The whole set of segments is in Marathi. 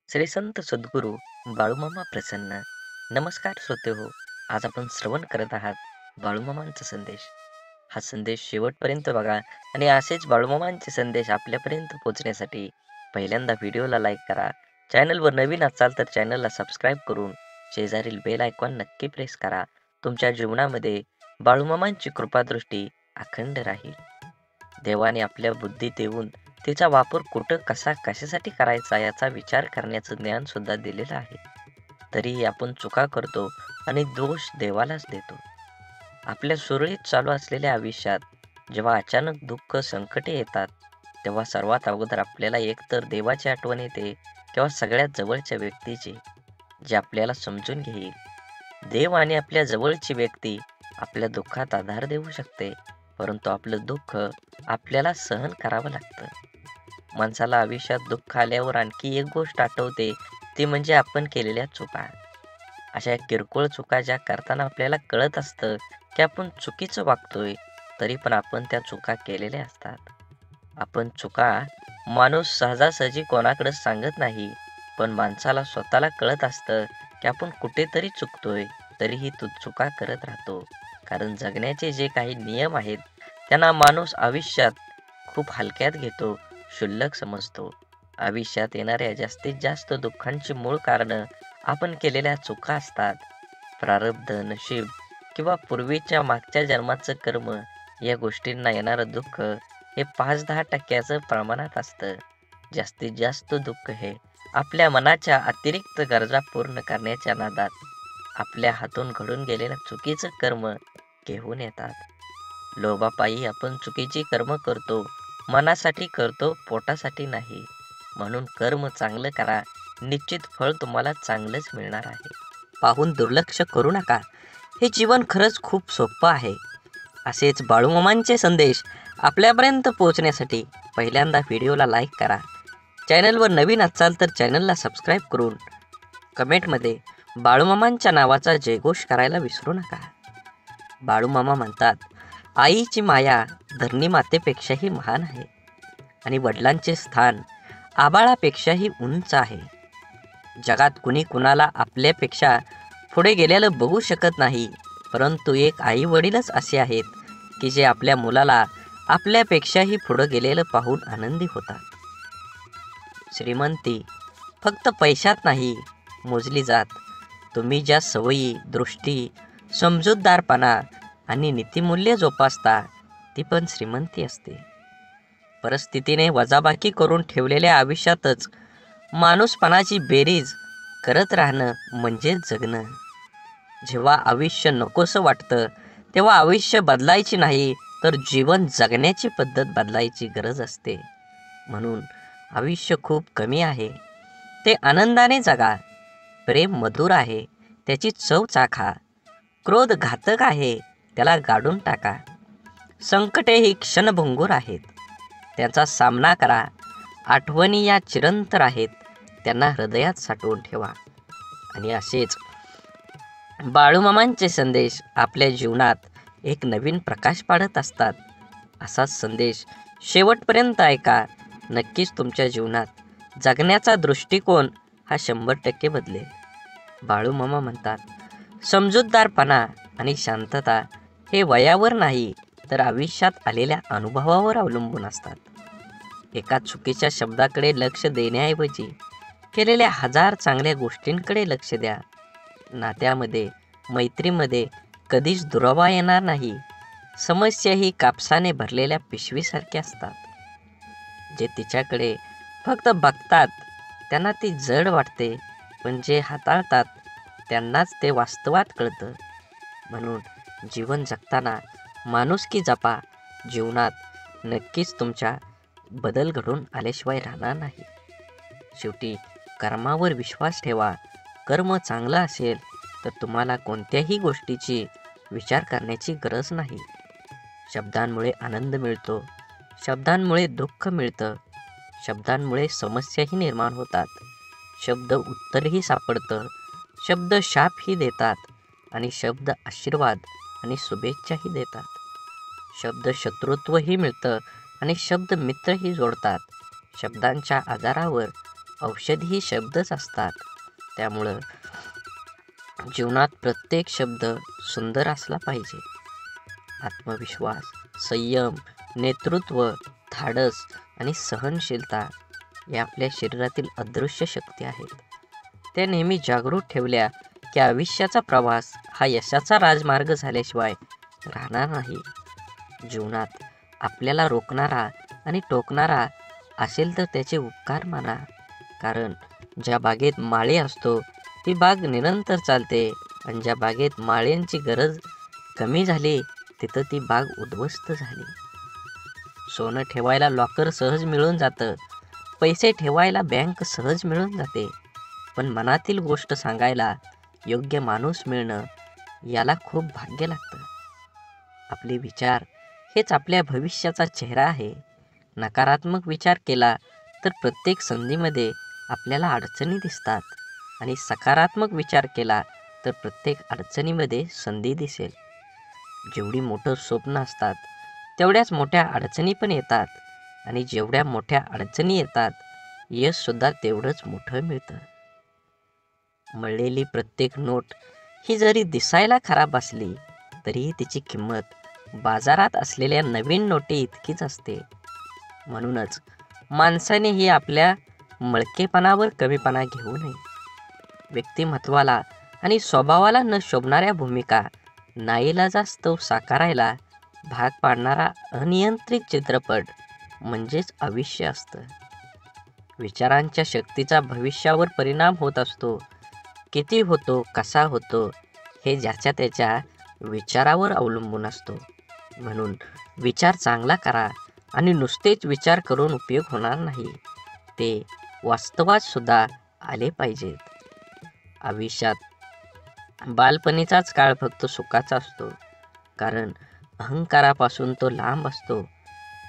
श्री संत सद्गुरू बाळूमामा प्रसन्न. नमस्कार श्रोते हो. आज आपण श्रवण करत आहात बाळूमामांचा संदेश. हा संदेश शेवटपर्यंत बघा आणि असेच बाळूमामांचे संदेश आपल्यापर्यंत पोहोचण्यासाठी पहिल्यांदा व्हिडिओला लाईक करा. चॅनलवर नवीन असाल तर चॅनलला सबस्क्राईब करून शेजारील बेल आयकॉन नक्की प्रेस करा. तुमच्या जीवनामध्ये बाळूमामांची कृपादृष्टी अखंड राहील. देवाने आपल्या बुद्धीत देऊन तिचा वापर कुठं कसा कशासाठी करायचा याचा विचार करण्याचं ज्ञान सुद्धा दिलेलं आहे. तरीही आपण चुका करतो आणि दोष देवालाच देतो. आपल्या सुरळीत चालू असलेल्या आयुष्यात जेव्हा अचानक दुःख संकटे येतात तेव्हा सर्वात अगोदर आपल्याला एकतर देवाची आठवण येते किंवा सगळ्यात जवळच्या व्यक्तीची, जे आपल्याला समजून घेईल. देव आणि आपल्या जवळची व्यक्ती आपल्या दुःखात आधार देऊ शकते, परंतु आपलं दुःख आपल्याला सहन करावं लागतं. माणसाला आयुष्यात दुःख आल्यावर आणखी एक गोष्ट आठवते, ती म्हणजे आपण केलेल्या चुका. अशा किरकोळ चुका ज्या करताना आपल्याला कळत असतं की आपण चुकीचं वागतोय, तरी पण आपण त्या चुका केलेल्या असतात. आपण चुका माणूस सहजासहजी कोणाकडे सांगत नाही, पण माणसाला स्वतःला कळत असतं की आपण कुठेतरी चुकतोय, तरीही तो चुका करत राहतो. कारण जगण्याचे जे काही नियम आहेत त्यांना माणूस आयुष्यात खूप हलक्यात घेतो, क्षुल्लक समजतो. आयुष्यात येणाऱ्या जास्तीत जास्त दुःखांची मूळ कारणं आपण केलेल्या चुका असतात. प्रारब्ध, नशीब किंवा पूर्वीच्या मागच्या जन्माचं कर्म या गोष्टींना येणारं दुःख हे 5-10% प्रमाणात असतं. जास्तीत जास्त दुःख हे आपल्या मनाच्या अतिरिक्त गरजा पूर्ण करण्याच्या नादात आपल्या हातून घडून गेलेलं चुकीचं कर्म घेऊन येतात. लोभापायी आपण चुकीची कर्म करतो, मनासाठी करतो, पोटासाठी नाही. म्हणून कर्म चांगलं करा, निश्चित फळ तुम्हाला चांगलंच मिळणार आहे. पाहून दुर्लक्ष करू नका. हे जीवन खरंच खूप सोपं आहे. असेच बाळूमामांचे संदेश आपल्यापर्यंत पोहोचण्यासाठी पहिल्यांदा व्हिडिओला लाईक करा. चॅनलवर नवीन असाल तर चॅनलला सबस्क्राईब करून कमेंटमध्ये बाळूमामांच्या नावाचा जयघोष करायला विसरू नका. बाळूमामा म्हणतात, आईची माया धरणी मातेपेक्षाही महान आहे आणि वडिलांचे स्थान आभाळापेक्षाही उंच आहे. जगात कुणी कुणाला आपल्यापेक्षा पुढे गेलेलं बघू शकत नाही, परंतु एक आई वडीलच असे आहेत की जे आपल्या मुलाला आपल्यापेक्षाही पुढे गेलेलं पाहून आनंदी होतात. श्रीमंती फक्त पैशात नाही मोजली जात. तुम्ही ज्या सवयी, दृष्टी, समजूतदारपणा आणि नीतिमूल्य जोपासता ती पण श्रीमंती असते. परिस्थितीने वजाबाकी करून ठेवलेल्या आयुष्यातच माणूसपणाची बेरीज करत राहणं म्हणजे जगणं. जेव्हा आयुष्य नकोसं वाटतं तेव्हा आयुष्य बदलायची नाही, तर जीवन जगण्याची पद्धत बदलायची गरज असते. म्हणून आयुष्य खूप कमी आहे, ते आनंदाने जगा. प्रेम मधुर आहे, त्याची चव चाखा. क्रोध घातक आहे, त्याला गाडून टाका. संकटे ही क्षणभंगूर आहेत, त्यांचा सामना करा. आठवणी या चिरंतर आहेत, त्यांना हृदयात साठवून ठेवा. आणि असेच बाळूमामांचे संदेश आपल्या जीवनात एक नवीन प्रकाश पाडत असतात. असाच संदेश शेवटपर्यंत ऐका. नक्कीच तुमच्या जीवनात जगण्याचा दृष्टिकोन हा 100% बदलेल. बाळूमामा म्हणतात, समजूतदारपणा आणि शांतता हे वयावर नाही, तर आयुष्यात आलेल्या अनुभवावर अवलंबून असतात. एका चुकीच्या शब्दाकडे लक्ष देण्याऐवजी केलेल्या 1000 चांगल्या गोष्टींकडे लक्ष द्या. नात्यामध्ये, मैत्रीमध्ये कधीच दुरावा येणार नाही. समस्या ही कापसाने भरलेल्या पिशवीसारख्या असतात. जे तिच्याकडे फक्त बघतात त्यांना ती जड वाटते, पण जे हाताळतात त्यांनाच ते वास्तवात कळतं. म्हणून जीवन जगताना माणुसकी जपा. जीवनात नक्कीच तुमच्या बदल घडून आल्याशिवाय राहणार नाही. शेवटी कर्मावर विश्वास ठेवा. कर्म चांगलं असेल तर तुम्हाला कोणत्याही गोष्टीची विचार करण्याची गरज नाही. शब्दांमुळे आनंद मिळतो, शब्दांमुळे दुःख मिळतं, शब्दांमुळे समस्याही निर्माण होतात. शब्द उत्तरही सापडतं, शब्द शापही देतात आणि शब्द आशीर्वाद आणि शुभेच्छाही देतात. शब्द शत्रुत्वही मिळतं आणि शब्द मित्रही जोडतात. शब्दांच्या आधारावर औषधही शब्दच असतात. त्यामुळं जीवनात प्रत्येक शब्द सुंदर असला पाहिजे. आत्मविश्वास, संयम, नेतृत्व, धाडस आणि सहनशीलता या आपल्या शरीरातील अदृश्य शक्ती आहेत. त्या नेहमी जागृत ठेवल्या की आयुष्याचा प्रवास हा यशाचा राजमार्ग झाल्याशिवाय राहणार नाही. जीवनात आपल्याला रोखणारा आणि टोकणारा असेल तर त्याचे उपकार माना. कारण ज्या बागेत माळी असतो ती बाग निरंतर चालते आणि ज्या बागेत माळ्यांची गरज कमी झाली तिथं ती बाग उद्ध्वस्त झाली. सोनं ठेवायला लॉकर सहज मिळून जातं, पैसे ठेवायला बँक सहज मिळून जाते, पण मनातील गोष्ट सांगायला योग्य माणूस मिळणं याला खूप भाग्य लागतं. आपले विचार हेच आपल्या भविष्याचा चेहरा आहे. नकारात्मक विचार केला तर प्रत्येक संधीमध्ये आपल्याला अडचणी दिसतात आणि सकारात्मक विचार केला तर प्रत्येक अडचणीमध्ये संधी दिसेल. जेवढी मोठं स्वप्न असतात तेवढ्याच मोठ्या अडचणी पण येतात आणि जेवढ्या मोठ्या अडचणी येतात यशसुद्धा तेवढंच मोठं मिळतं. मळलेली प्रत्येक नोट ही जरी दिसायला खराब असली तरीही तिची किंमत बाजारात असलेल्या नवीन नोटी इतकीच असते. म्हणूनच माणसानेही आपल्या मळकेपणावर कमीपणा घेऊ नये. व्यक्तिमत्वाला आणि स्वभावाला न शोभणाऱ्या भूमिका नाईलाजास्तव साकारायला भाग पाडणारा अनियंत्रित चित्रपट म्हणजेच आयुष्य असतं. विचारांच्या शक्तीचा भविष्यावर परिणाम होत असतो. किती होतो, कसा होतो हे ज्याच्या त्याच्या विचारावर अवलंबून असतो. म्हणून विचार चांगला करा आणि नुसतेच विचार करून उपयोग होणार नाही, ते वास्तवात सुद्धा आले पाहिजेत. आयुष्यात बालपणीचाच काळ फक्त सुखाचा असतो, कारण अहंकारापासून तो लांब असतो.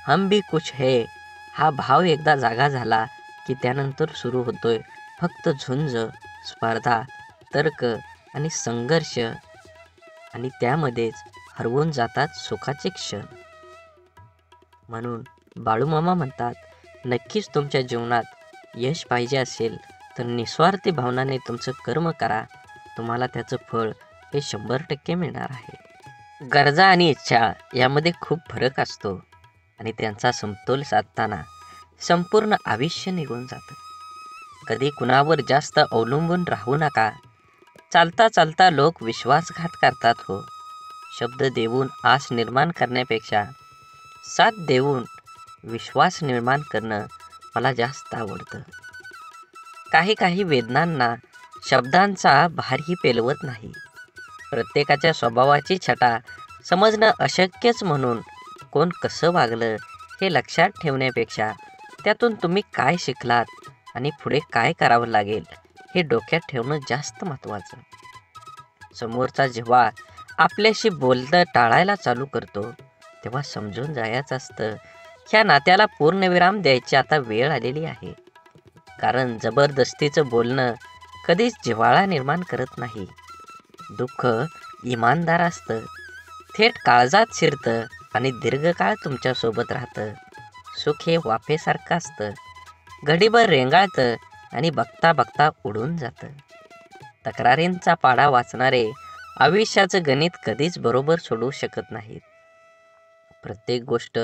हम भी कुछ है हा भाव एकदा जागा झाला की त्यानंतर सुरू होतोय फक्त झुंज, स्पर्धा, तर्क आणि संघर्ष आणि त्यामध्येच हरवून जातात सुखाचे क्षण. म्हणून बाळूमामा म्हणतात, नक्कीच तुमच्या जीवनात यश पाहिजे असेल तर निस्वार्थी भावनाने तुमचं कर्म करा. तुम्हाला त्याचं फळ हे 100% मिळणार आहे. गरजा आणि इच्छा यामध्ये खूप फरक असतो आणि त्यांचा समतोल साधताना संपूर्ण आयुष्य निघून जातं. कधी कुणावर जास्त अवलंबून राहू नका. चालता चालता लोक विश्वासघात करतात हो. शब्द देऊन आस निर्माण करण्यापेक्षा साथ देऊन विश्वास निर्माण करणं मला जास्त आवडतं. काही वेदनांना शब्दांचा भारही पेलवत नाही. प्रत्येकाच्या स्वभावाची छटा समजणं अशक्यच, म्हणून कोण कसं वागलं हे लक्षात ठेवण्यापेक्षा त्यातून तुम्ही काय शिकलात आणि पुढे काय करावं लागेल हे डोक्यात ठेवणं जास्त महत्त्वाचं. समोरचा जेव्हा आपल्याशी बोलणं टाळायला चालू करतो तेव्हा समजून जायचं असतं ह्या नात्याला पूर्णविराम द्यायची आता वेळ आलेली आहे. कारण जबरदस्तीचं बोलणं कधीच जिव्हाळा निर्माण करत नाही. दुःख इमानदार असतं, थेट काळजात शिरतं आणि दीर्घकाळ तुमच्यासोबत राहतं. सुख हे वाफेसारखं असतं, घडीभर रेंगाळतं आणि बघता बघता उडून जातं. तक्रारींचा पाढा वाचणारे आयुष्याचं गणित कधीच बरोबर सोडवू शकत नाहीत. प्रत्येक गोष्ट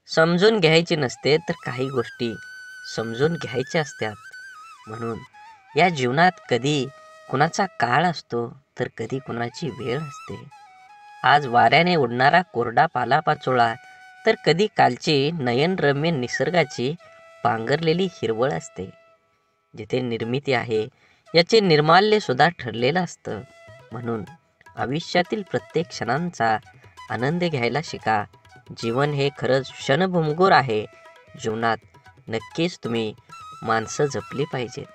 समजून घ्यायची नसते तर काही गोष्टी समजून घ्यायच्या असतात. म्हणून या जीवनात कधी कुणाचा काळ असतो तर कधी कुणाची वेळ असते. आज वाऱ्याने उडणारा कोरडा पालापाचोळा तर कधी कालची नयनरम्य निसर्गाची पांघरलेली हिरवळ असते. जिथे निर्मिती आहे याचे निर्माल्य सुद्धा ठरलेलं असतं. म्हणून आयुष्यातील प्रत्येक क्षणांचा आनंद घ्यायला शिका. जीवन हे खरंच क्षणभंगूर आहे. जीवनात नक्कीच तुम्ही माणसं जपली पाहिजेत.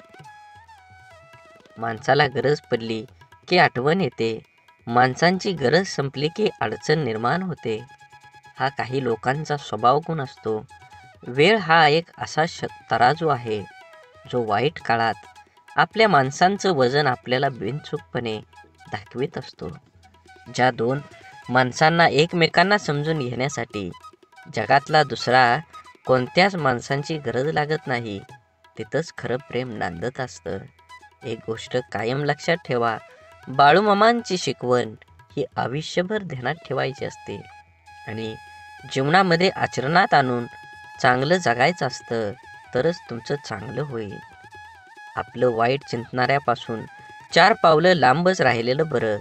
माणसाला गरज पडली की आठवण येते, माणसांची गरज संपली की अडचण निर्माण होते. हा काही लोकांचा स्वभाव गुण असतो. वेळ हा एक असा तराजू आहे जो वाईट काळात आपल्या माणसांचं वजन आपल्याला बिनचूकपणे दाखवित असतो. ज्या दोन माणसांना एकमेकांना समजून घेण्यासाठी जगातला दुसरा कोणत्याच माणसांची गरज लागत नाही तिथंच खरं प्रेम नांदत असतं. एक गोष्ट कायम लक्षात ठेवा, बाळूमामांची शिकवण ही आयुष्यभर ध्यानात ठेवायची असते आणि जीवनामध्ये आचरणात आणून चांगलं जगायचं असतं, तरच तुमचं चांगलं होईल. आपलं वाईट चिंतणाऱ्यापासून 4 पावलं लांबच राहिलेलं बरं.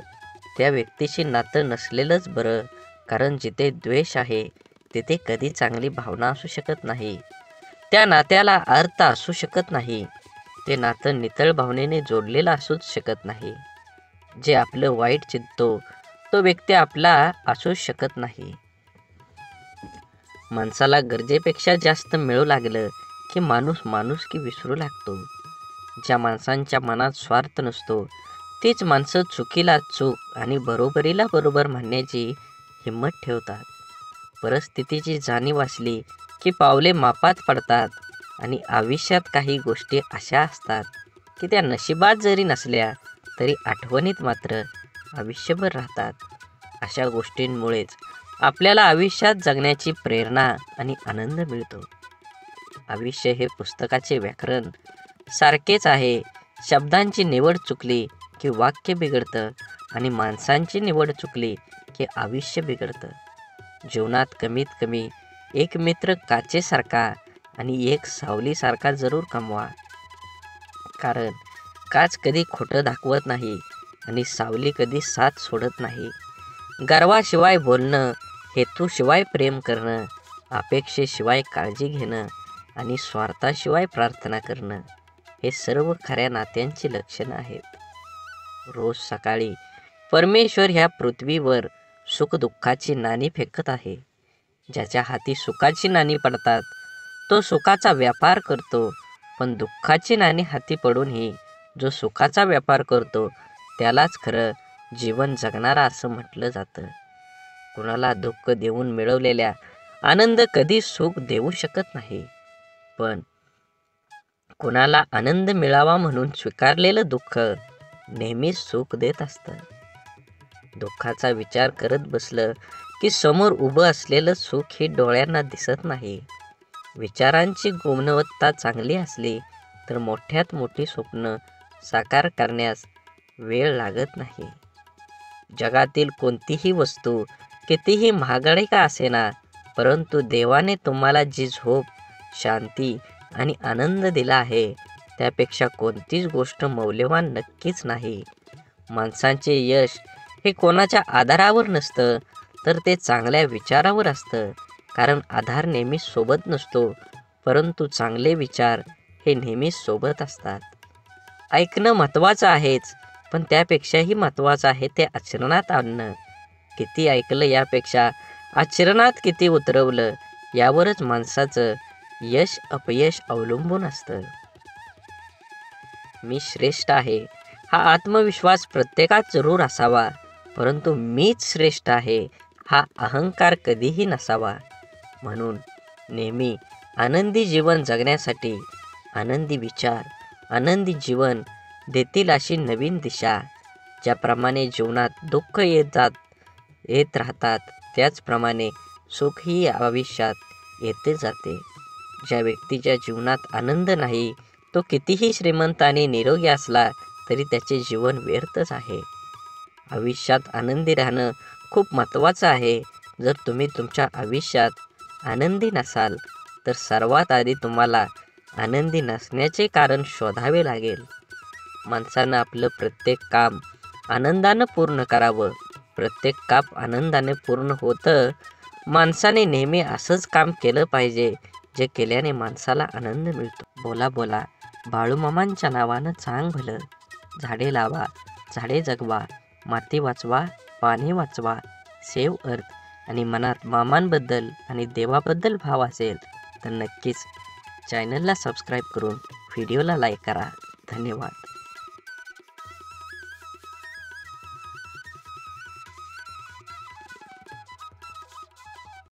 त्या व्यक्तीशी नातं नसलेलंच बरं, कारण जिथे द्वेष आहे तिथे कधी चांगली भावना असू शकत नाही. त्या नात्याला अर्थ असू शकत नाही. ते नातं नितळ भावनेने जोडलेलं असूच शकत नाही. जे आपलं वाईट चिंततो तो व्यक्ती आपला असू शकत नाही. माणसाला गरजेपेक्षा जास्त मिळू लागलं की माणूस माणुसकी विसरू लागतो. ज्या माणसांच्या मनात स्वार्थ नसतो तीच माणसं चुकीला चूक आणि बरोबरीला बरोबर म्हणण्याची हिंमत ठेवतात. परिस्थितीची जाणीव असली की पावले मापात पडतात आणि आयुष्यात काही गोष्टी अशा असतात की त्या नशिबात जरी नसल्या तरी आठवणीत मात्र आयुष्यभर राहतात. अशा गोष्टींमुळेच आपल्याला आयुष्यात जगण्याची प्रेरणा आणि आनंद मिळतो. आयुष्य हे पुस्तकाचे व्याकरण सारखेच आहे. शब्दांची निवड चुकली की वाक्य बिघडतं आणि माणसांची निवड चुकली की आयुष्य बिघडतं. जीवनात कमीत कमी एक मित्र काचेसारखा आणि एक सावलीसारखा जरूर कमवा. कारण काच कधी खोटं दाखवत नाही आणि सावली कधी साथ सोडत नाही. गर्वाशिवाय बोलणं, हेतूशिवाय प्रेम करणं, अपेक्षेशिवाय काळजी घेणं आणि स्वार्थाशिवाय प्रार्थना करणं हे सर्व खऱ्या नात्यांची लक्षणं आहेत. रोज सकाळी परमेश्वर ह्या पृथ्वीवर सुखदुःखाची नाणी फेकत आहे. ज्याच्या हाती सुखाची नाणी पडतात तो सुखाचा व्यापार करतो, पण दुःखाची नाणी हाती पडूनही जो सुखाचा व्यापार करतो त्यालाच खरं जीवन जगणारा असं म्हटलं जातं. कुणाला दुःख देऊन मिळवलेल्या आनंद कधी सुख देऊ शकत नाही, पण कुणाला आनंद मिळावा म्हणून स्वीकारलेलं दुःख नेहमीच सुख देत असतं. दुःखाचा विचार करत बसलं की समोर उभं असलेलं सुख हे डोळ्यांना दिसत नाही. विचारांची गुणवत्ता चांगली असली तर मोठ्यात मोठी स्वप्न साकार करण्यास वेळ लागत नाही. जगातील कोणतीही वस्तू कितीही महागडी का असेना, परंतु देवाने तुम्हाला जी झोप, शांती आणि आनंद दिला आहे त्यापेक्षा कोणतीच गोष्ट मौल्यवान नक्कीच नाही. माणसांचे यश हे कोणाच्या आधारावर नसतं, तर ते चांगल्या विचारावर असतं. कारण आधार नेहमी सोबत नसतो, परंतु चांगले विचार हे नेहमीच सोबत असतात. ऐकणं महत्त्वाचं आहेच, पण त्यापेक्षाही महत्त्वाचं आहे ते आचरणात आणणं. किती ऐकलं यापेक्षा आचरणात किती उतरवलं यावरच माणसाचं यश अपयश अवलंबून असतं. मी श्रेष्ठ आहे हा आत्मविश्वास प्रत्येकात जरूर असावा, परंतु मीच श्रेष्ठ आहे हा अहंकार कधीही नसावा. म्हणून नेहमी आनंदी जीवन जगण्यासाठी आनंदी विचार, आनंदी जीवन देतील अशी नवीन दिशा. ज्याप्रमाणे जीवनात दुःख येत राहतात त्याचप्रमाणे सुखही आयुष्यात येते जाते. ज्या व्यक्तीच्या जीवनात आनंद नाही तो कितीही श्रीमंत आणि निरोगी असला तरी त्याचे जीवन व्यर्थच आहे. आयुष्यात आनंदी राहणं खूप महत्त्वाचं आहे. जर तुम्ही तुमच्या आयुष्यात आनंदी नसाल तर सर्वात आधी तुम्हाला आनंदी नसण्याचे कारण शोधावे लागेल. माणसानं आपलं प्रत्येक काम आनंदानं पूर्ण करावं. प्रत्येक काम आनंदाने पूर्ण होतं. माणसाने नेहमी असंच काम केलं पाहिजे जे केल्याने माणसाला आनंद मिळतो. बोला बोला बाळूमामांच्या नावानं चांग भलं. झाडे लावा, झाडे जगवा, माती वाचवा, पाणी वाचवा, सेव्ह अर्थ आणि मनात मामांबद्दल आणि देवाबद्दल भाव असेल तर नक्कीच चॅनलला सबस्क्राईब करून व्हिडिओला लाईक करा. धन्यवाद.